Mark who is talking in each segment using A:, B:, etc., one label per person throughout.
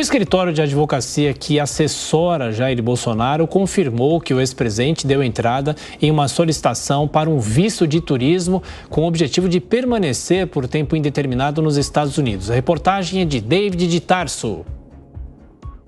A: O escritório de advocacia que assessora Jair Bolsonaro confirmou que o ex-presidente deu entrada em uma solicitação para um visto de turismo com o objetivo de permanecer por tempo indeterminado nos Estados Unidos. A reportagem é de David de Tarso.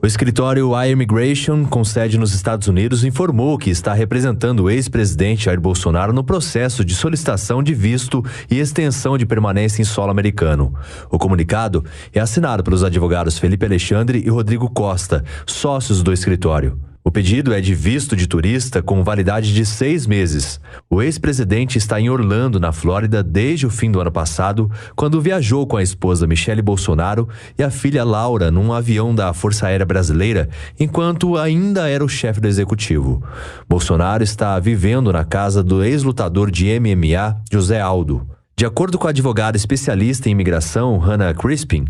B: O escritório iMigration, com sede nos Estados Unidos, informou que está representando o ex-presidente Jair Bolsonaro no processo de solicitação de visto e extensão de permanência em solo americano. O comunicado é assinado pelos advogados Felipe Alexandre e Rodrigo Costa, sócios do escritório. O pedido é de visto de turista com validade de 6 meses. O ex-presidente está em Orlando, na Flórida, desde o fim do ano passado, quando viajou com a esposa Michele Bolsonaro e a filha Laura num avião da Força Aérea Brasileira, enquanto ainda era o chefe do executivo. Bolsonaro está vivendo na casa do ex-lutador de MMA, José Aldo. De acordo com a advogada especialista em imigração, Hannah Crispin,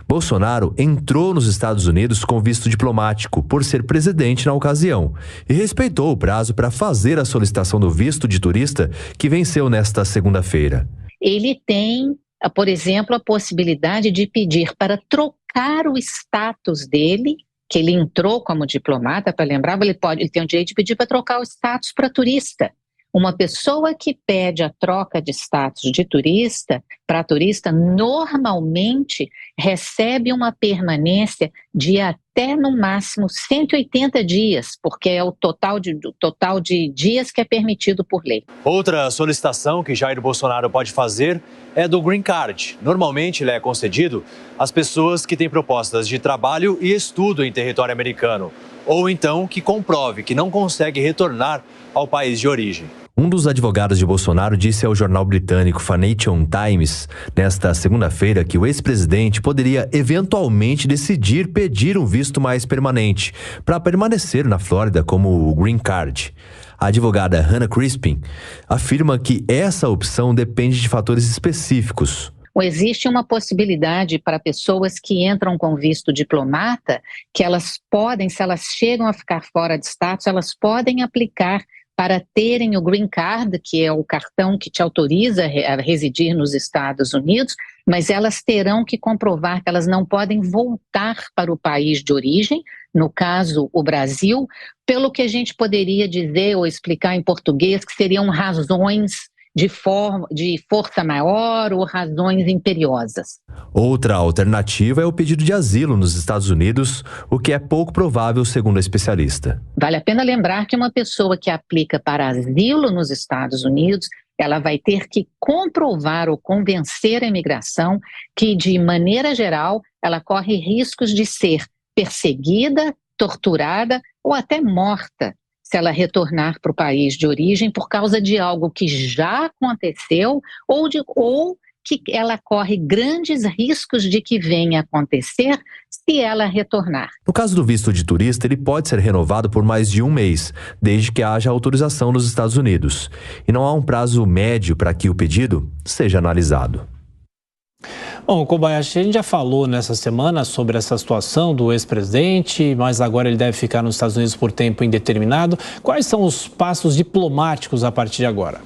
B: Bolsonaro entrou nos Estados Unidos com visto diplomático por ser presidente na ocasião e respeitou o prazo para fazer a solicitação do visto de turista que venceu nesta segunda-feira.
C: Ele tem, por exemplo, a possibilidade de pedir para trocar o status dele, que ele entrou como diplomata, para lembrar, ele tem o direito de pedir para trocar o status para turista. Uma pessoa que pede a troca de status de turista para turista normalmente recebe uma permanência de até no máximo 180 dias, porque é o total de dias que é permitido por lei.
D: Outra solicitação que Jair Bolsonaro pode fazer é do Green Card. Normalmente ele é concedido às pessoas que têm propostas de trabalho e estudo em território americano, ou então que comprove que não consegue retornar ao país de origem.
B: Um dos advogados de Bolsonaro disse ao jornal britânico Financial Times, nesta segunda-feira, que o ex-presidente poderia eventualmente decidir pedir um visto mais permanente para permanecer na Flórida como o Green Card. A advogada Hannah Crispin afirma que essa opção depende de fatores específicos.
C: Existe uma possibilidade para pessoas que entram com visto diplomata, que elas podem, se elas chegam a ficar fora de status, elas podem aplicar para terem o Green Card, que é o cartão que te autoriza a residir nos Estados Unidos, mas elas terão que comprovar que elas não podem voltar para o país de origem, no caso o Brasil, pelo que a gente poderia dizer ou explicar em português que seriam razões de força maior ou razões imperiosas.
B: Outra alternativa é o pedido de asilo nos Estados Unidos, o que é pouco provável, segundo a especialista.
C: Vale a pena lembrar que uma pessoa que aplica para asilo nos Estados Unidos, ela vai ter que comprovar ou convencer a imigração que, de maneira geral, ela corre riscos de ser perseguida, torturada ou até morta se ela retornar para o país de origem por causa de algo que já aconteceu ou que ela corre grandes riscos de que venha a acontecer se ela retornar.
B: No caso do visto de turista, ele pode ser renovado por mais de 1 mês, desde que haja autorização nos Estados Unidos. E não há um prazo médio para que o pedido seja analisado.
A: Bom, Kobayashi, a gente já falou nessa semana sobre essa situação do ex-presidente, mas agora ele deve ficar nos Estados Unidos por tempo indeterminado. Quais são os passos diplomáticos a partir de agora?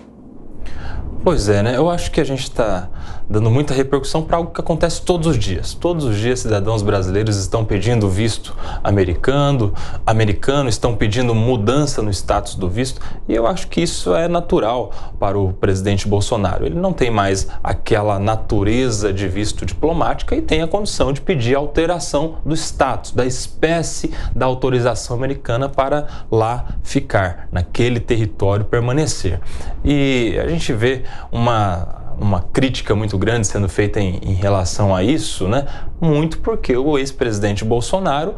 E: Pois é, né? Eu acho que a gente está dando muita repercussão para algo que acontece todos os dias. Todos os dias cidadãos brasileiros estão pedindo visto americano, estão pedindo mudança no status do visto, e eu acho que isso é natural para o presidente Bolsonaro. Ele não tem mais aquela natureza de visto diplomática e tem a condição de pedir alteração do status, da espécie da autorização americana para lá ficar, naquele território permanecer. E a gente vê uma crítica muito grande sendo feita em relação a isso, né? Muito porque o ex-presidente Bolsonaro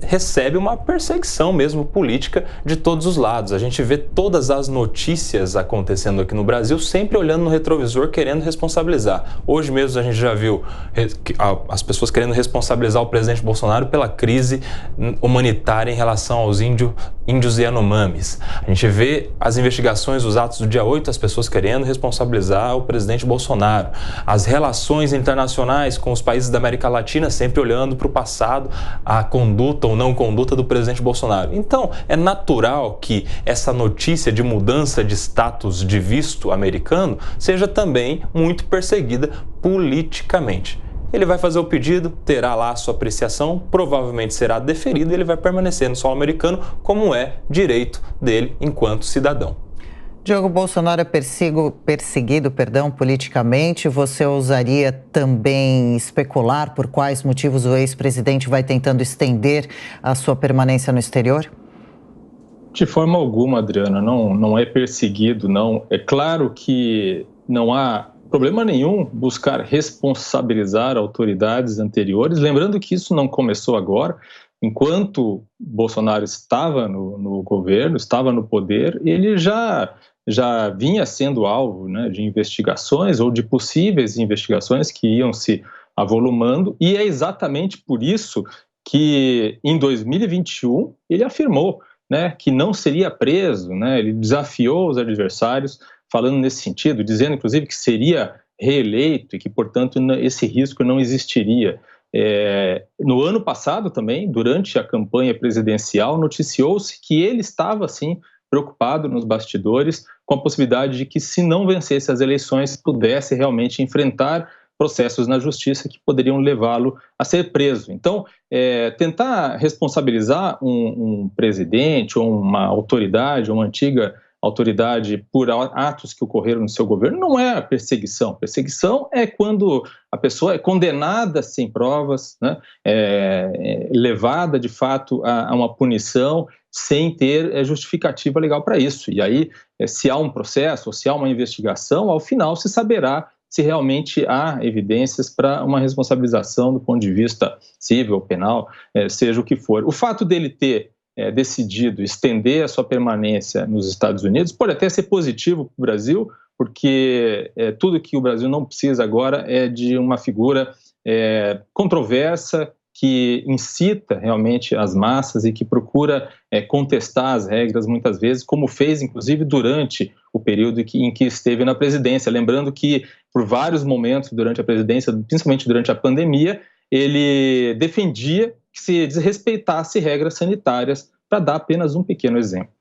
E: recebe uma perseguição mesmo política de todos os lados. A gente vê todas as notícias acontecendo aqui no Brasil, sempre olhando no retrovisor, querendo responsabilizar. Hoje mesmo a gente já viu as pessoas querendo responsabilizar o presidente Bolsonaro pela crise humanitária em relação aos índios Yanomamis. A gente vê as investigações, os atos do dia 8, as pessoas querendo responsabilizar o presidente Bolsonaro. As relações internacionais com os países da América Latina sempre olhando para o passado, a conduta ou não conduta do presidente Bolsonaro. Então, é natural que essa notícia de mudança de status de visto americano seja também muito perseguida politicamente. ele vai fazer o pedido, terá lá a sua apreciação, provavelmente será deferido e ele vai permanecer no solo americano como é direito dele enquanto cidadão.
F: Diogo, Bolsonaro é perseguido, politicamente. Você ousaria também especular por quais motivos o ex-presidente vai tentando estender a sua permanência no exterior?
G: De forma alguma, Adriana, não é perseguido, não. É claro que não há problema nenhum buscar responsabilizar autoridades anteriores, lembrando que isso não começou agora. Enquanto Bolsonaro estava no governo, estava no poder, ele já vinha sendo alvo, né, de investigações ou de possíveis investigações que iam se avolumando, e é exatamente por isso que em 2021 ele afirmou, né, que não seria preso, né, ele desafiou os adversários falando nesse sentido, dizendo inclusive que seria reeleito e que, portanto, esse risco não existiria. No ano passado também, durante a campanha presidencial, noticiou-se que ele estava, sim, preocupado nos bastidores com a possibilidade de que, se não vencesse as eleições, pudesse realmente enfrentar processos na justiça que poderiam levá-lo a ser preso. Então, tentar responsabilizar um presidente ou uma autoridade, ou uma antiga autoridade por atos que ocorreram no seu governo não é perseguição. Perseguição é quando a pessoa é condenada sem provas, né, levada de fato a uma punição sem ter justificativa legal para isso. E aí, se há um processo ou se há uma investigação, ao final se saberá se realmente há evidências para uma responsabilização do ponto de vista civil ou penal, seja o que for. O fato dele ter decidido estender a sua permanência nos Estados Unidos pode até ser positivo para o Brasil, porque tudo que o Brasil não precisa agora é de uma figura controversa, que incita realmente as massas e que procura contestar as regras muitas vezes, como fez inclusive durante o período em que esteve na presidência. Lembrando que por vários momentos durante a presidência, principalmente durante a pandemia, ele defendia que se desrespeitasse regras sanitárias, para dar apenas um pequeno exemplo.